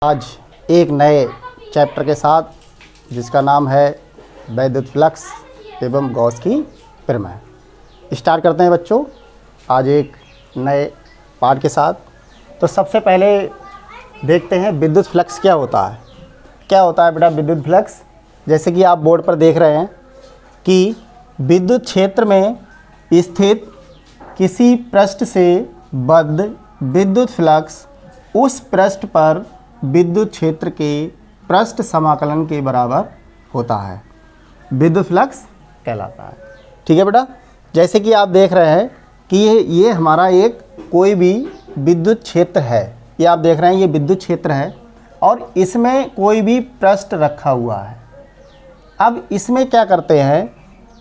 आज एक नए चैप्टर के साथ जिसका नाम है वैद्युत फ्लक्स एवं गॉस की प्रमेय स्टार्ट करते हैं बच्चों आज एक नए पार्ट के साथ। तो सबसे पहले देखते हैं विद्युत फ्लक्स क्या होता है बेटा विद्युत फ्लक्स। जैसे कि आप बोर्ड पर देख रहे हैं कि विद्युत क्षेत्र में स्थित किसी पृष्ठ से बद्ध विद्युत फ्लक्स उस पृष्ठ पर विद्युत क्षेत्र के पृष्ठ समाकलन के बराबर होता है, विद्युत फ्लक्स कहलाता है। ठीक है बेटा, जैसे कि आप देख रहे हैं कि ये हमारा एक कोई भी विद्युत क्षेत्र है, ये आप देख रहे हैं ये विद्युत क्षेत्र है और इसमें कोई भी पृष्ठ रखा हुआ है। अब इसमें क्या करते हैं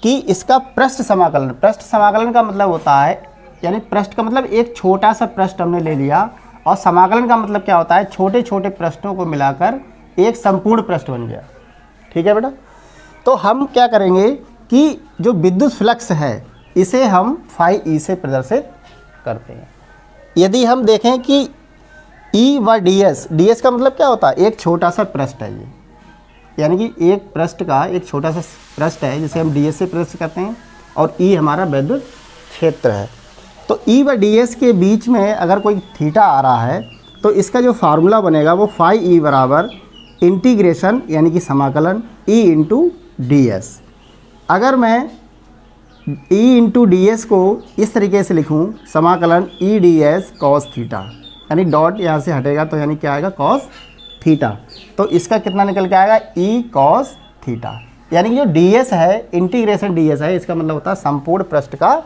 कि इसका पृष्ठ समाकलन का मतलब होता है, यानी पृष्ठ का मतलब एक छोटा सा पृष्ठ हमने ले लिया और समाकलन का मतलब क्या होता है, छोटे छोटे पृष्ठों को मिलाकर एक संपूर्ण पृष्ठ बन गया। ठीक है बेटा, तो हम क्या करेंगे कि जो विद्युत फ्लक्स है इसे हम फाई ई से प्रदर्शित करते हैं। यदि हम देखें कि ई व ds का मतलब क्या होता है, एक छोटा सा पृष्ठ है ये, यानी कि एक पृष्ठ का एक छोटा सा पृष्ठ है जिसे हम ds से प्रदर्शित करते हैं और ई हमारा विद्युत क्षेत्र है। तो ई व ds के बीच में अगर कोई थीटा आ रहा है तो इसका जो फार्मूला बनेगा वो फाई ई बराबर इंटीग्रेशन यानी कि समाकलन ई इंटू ds। अगर मैं ई इंटू ds को इस तरीके से लिखूं, समाकलन ई ds कॉस थीटा, यानी डॉट यहाँ से हटेगा तो यानी क्या आएगा कॉस थीटा, तो इसका कितना निकल के आएगा ई कॉस थीटा। यानी कि जो ds है इंटीग्रेशन ds है, इसका मतलब होता है संपूर्ण पृष्ठ का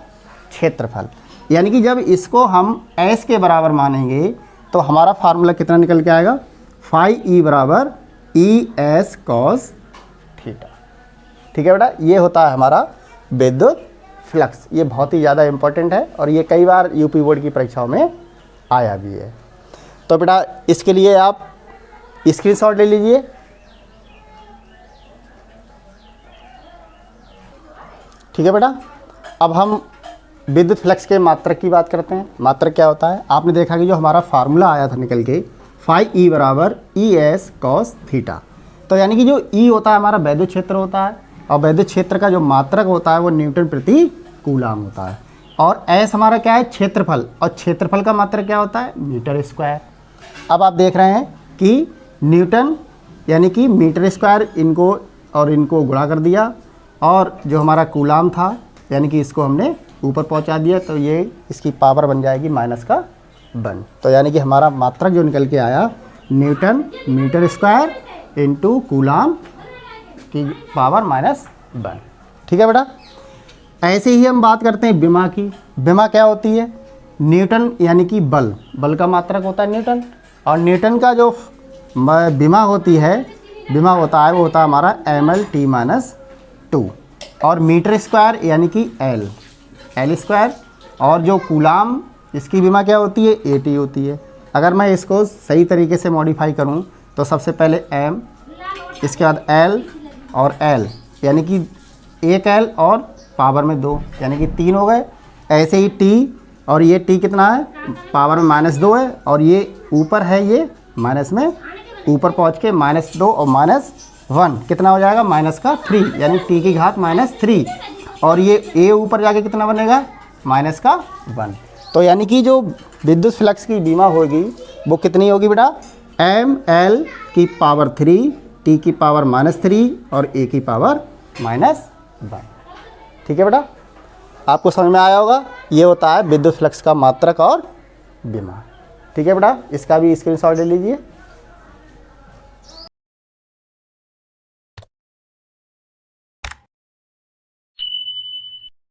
क्षेत्रफल। यानी कि जब इसको हम s के बराबर मानेंगे तो हमारा फार्मूला कितना निकल के आएगा, फाई ई बराबर ई एस कॉस थीटा। ठीक है बेटा, ये होता है हमारा विद्युत फ्लक्स। ये बहुत ही ज़्यादा इम्पोर्टेंट है और ये कई बार यूपी बोर्ड की परीक्षाओं में आया भी है। तो बेटा इसके लिए आप स्क्रीनशॉट ले लीजिए। ठीक है बेटा, अब हम विद्युत फ्लक्स के मात्रक की बात करते हैं। मात्रक क्या होता है, आपने देखा कि जो हमारा फार्मूला आया था निकल के फाई ई बराबर ई एस कॉस थीटा, तो यानी कि जो ई होता है हमारा वैद्युत क्षेत्र होता है और वैद्युत क्षेत्र का जो मात्रक होता है वो न्यूटन प्रति कूलाम होता है और एस हमारा क्या है क्षेत्रफल, और क्षेत्रफल का मात्रक क्या होता है मीटर स्क्वायर। अब आप देख रहे हैं कि न्यूटन यानी कि मीटर स्क्वायर इनको गुणा कर दिया और जो हमारा कूलाम था यानी कि इसको हमने ऊपर पहुंचा दिया, तो ये इसकी पावर बन जाएगी -1। तो यानी कि हमारा मात्रक जो निकल के आया newton metre square into coulomb की पावर -1। ठीक है बेटा, ऐसे ही हम बात करते हैं विमा की। विमा क्या होती है, न्यूटन यानी कि बल का मात्रक होता है न्यूटन, और न्यूटन का जो विमा होती है वो होता है हमारा mL/t-2, और मीटर स्क्वायर यानी कि एल स्क्वायर, और जो कूलाम इसकी विमा क्या होती है AT होती है। अगर मैं इसको सही तरीके से मॉडिफाई करूं तो सबसे पहले m, इसके बाद L और L, यानी कि एक L और पावर में 2 यानी कि 3 हो गए। ऐसे ही T, और ये T कितना है पावर में -2 है, और ये ऊपर है ये माइनस में ऊपर पहुंच के -2 और -1 कितना हो जाएगा -3, यानी T की घात -3, और ये A ऊपर जाके कितना बनेगा -1। तो यानी कि जो विद्युत फ्लक्स की बीमा होगी वो कितनी होगी बेटा mL की पावर 3, T की पावर -3 और A की पावर -1। ठीक है बेटा, आपको समझ में आया होगा। ये होता है विद्युत फ्लक्स का मात्रक और बीमा। ठीक है बेटा, इसका भी स्क्रीनशॉट ले लीजिए।